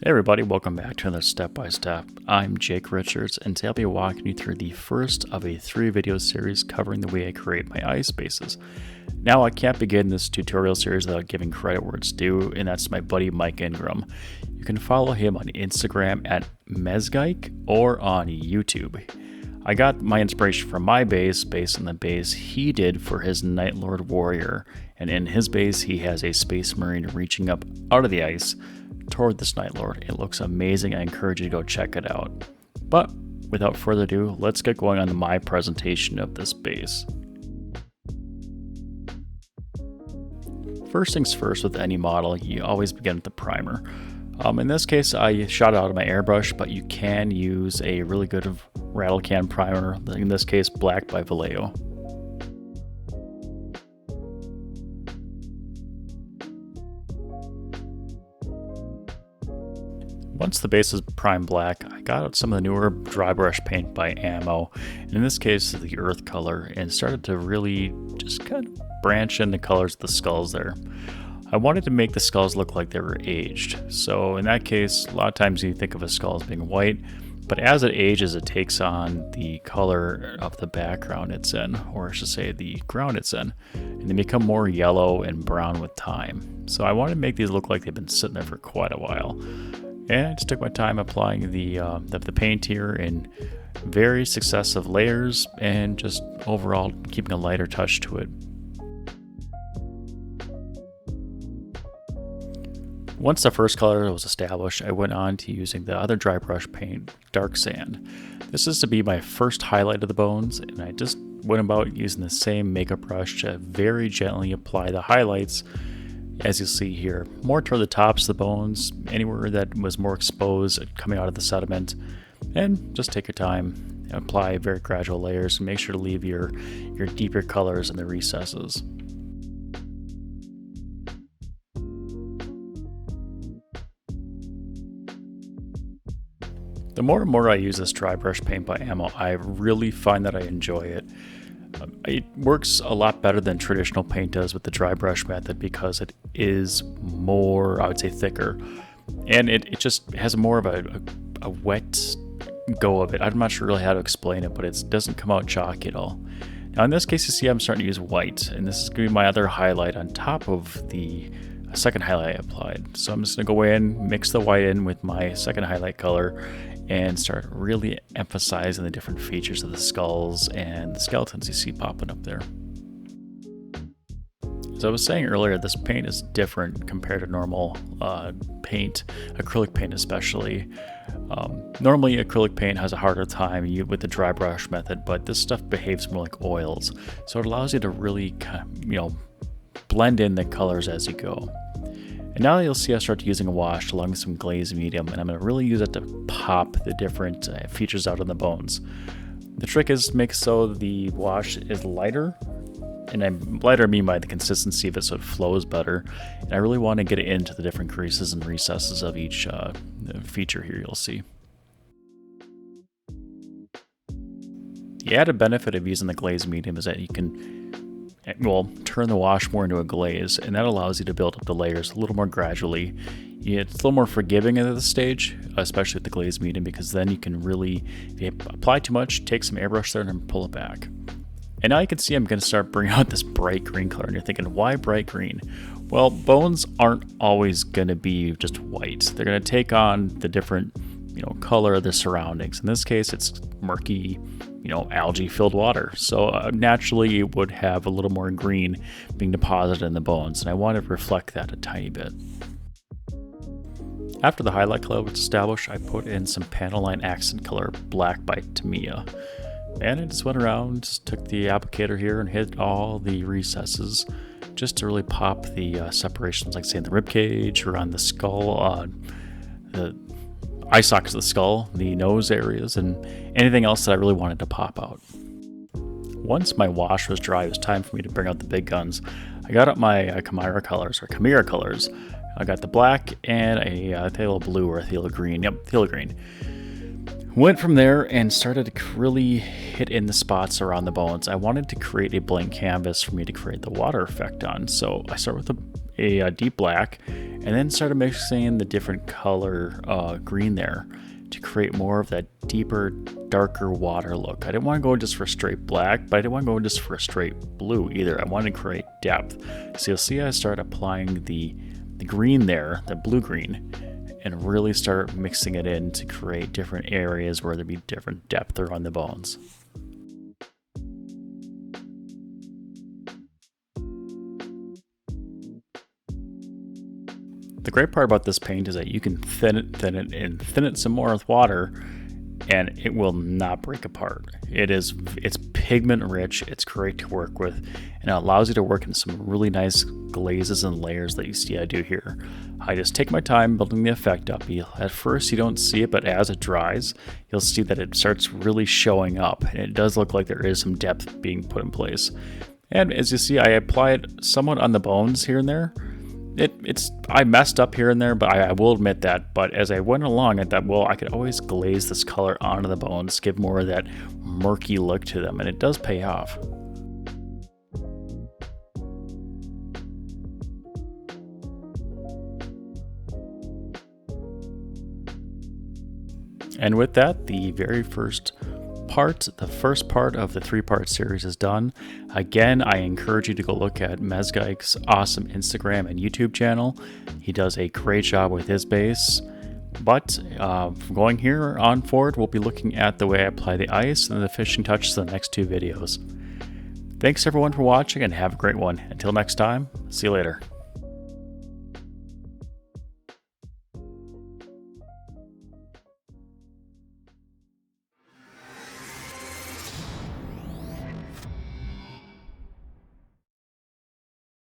Hey everybody, welcome back to another step-by-step. I'm Jake Richards, and today I'll be walking you through the first of a 3-video series covering the way I create my ice bases. Now, I can't begin this tutorial series without giving credit where it's due, and that's my buddy Mike Ingram. You can follow him on Instagram at Mezgeik or on YouTube. I got my inspiration from my base based on the base he did for his Night Lord Warrior, and in his base he has a Space Marine reaching up out of the ice toward this Night Lord. It looks amazing. I encourage you to go check it out. But without further ado, let's get going on my presentation of this base. First things first, with any model, you always begin with the primer. In this case, I shot it out of my airbrush, but you can use a really good rattle can primer, in this case black by Vallejo. Once the base is prime black, I got out some of the newer dry brush paint by Ammo, and in this case the earth color, and started to really just kind of branch in the colors of the skulls there. I wanted to make the skulls look like they were aged, so in that case a lot of times you think of a skull as being white, but as it ages it takes on the color of the background it's in, or I should say the ground it's in, and they become more yellow and brown with time. So I wanted to make these look like they've been sitting there for quite a while. And I just took my time applying the paint here in very successive layers and just overall keeping a lighter touch to it. Once the first color was established, I went on to using the other dry brush paint, Dark Sand. This is to be my first highlight of the bones, and I just went about using the same makeup brush to very gently apply the highlights, as you'll see here, more toward the tops of the bones, anywhere that was more exposed coming out of the sediment. And just take your time, apply very gradual layers, and make sure to leave your deeper colors in the recesses. The more and more I use this dry brush paint by Ammo, I really find that I enjoy it. It works a lot better than traditional paint does with the dry brush method because it is more, I would say, thicker. And it just has more of a wet go of it. I'm not sure really how to explain it, but it doesn't come out chalky at all. Now in this case, you see I'm starting to use white, and this is going to be my other highlight on top of the second highlight I applied. So I'm just going to go in, mix the white in with my second highlight color, and start really emphasizing the different features of the skulls and the skeletons you see popping up there. As I was saying earlier, this paint is different compared to normal paint, acrylic paint especially. Normally acrylic paint has a harder time with the dry brush method, but this stuff behaves more like oils, so it allows you to really blend in the colors as you go. And now you'll see I start using a wash along with some glazed medium, and I'm going to really use it to pop the different features out of the bones. The trick is to make so the wash is lighter, and lighter I mean by the consistency of it so it flows better. And I really want to get it into the different creases and recesses of each feature here you'll see. The added benefit of using the glazed medium is that you can turn the wash more into a glaze, and that allows you to build up the layers a little more gradually. It's a little more forgiving at this stage, especially with the glazed medium, because then you can really, if you apply too much, take some airbrush there and pull it back. And now you can see I'm going to start bringing out this bright green color, and you're thinking, why bright green? Well, bones aren't always going to be just white. They're going to take on the different color of the surroundings. In this case, it's murky, algae-filled water. So naturally, it would have a little more green being deposited in the bones, and I want to reflect that a tiny bit. After the highlight color was established, I put in some panel line accent color, black by Tamiya. And I just went around, just took the applicator here and hit all the recesses just to really pop the separations, like say in the rib cage or on the skull, the eye sockets of the skull, the nose areas, and anything else that I really wanted to pop out. Once my wash was dry, it was time for me to bring out the big guns. I got out my Chimera colors. I got the black and a phthalo blue or a phthalo green. Yep, phthalo green. Went from there and started to really hit in the spots around the bones. I wanted to create a blank canvas for me to create the water effect on. So I start with a deep black, and and then started mixing the different color green there to create more of that deeper, darker water look. I didn't want to go just for straight black, but I didn't want to go just for a straight blue either. I wanted to create depth. So you'll see I start applying the green there, the blue-green, and really start mixing it in to create different areas where there'd be different depth around the bones. The great part about this paint is that you can thin it some more with water, and it will not break apart. It's pigment rich, it's great to work with, and it allows you to work in some really nice glazes and layers that you see I do here. I just take my time building the effect up. At first you don't see it, but as it dries, you'll see that it starts really showing up, and it does look like there is some depth being put in place. And as you see, I apply it somewhat on the bones here and there. I messed up here and there, but I will admit that. But as I went along, I thought, well, I could always glaze this color onto the bones, give more of that murky look to them, and it does pay off. And with that, the first part of the 3-part series is done. Again, I encourage you to go look at Mezgike's awesome Instagram and YouTube channel. He does a great job with his base. But from going here on forward, we'll be looking at the way I apply the ice and the finishing touches in the next 2 videos. Thanks everyone for watching, and have a great one. Until next time, see you later.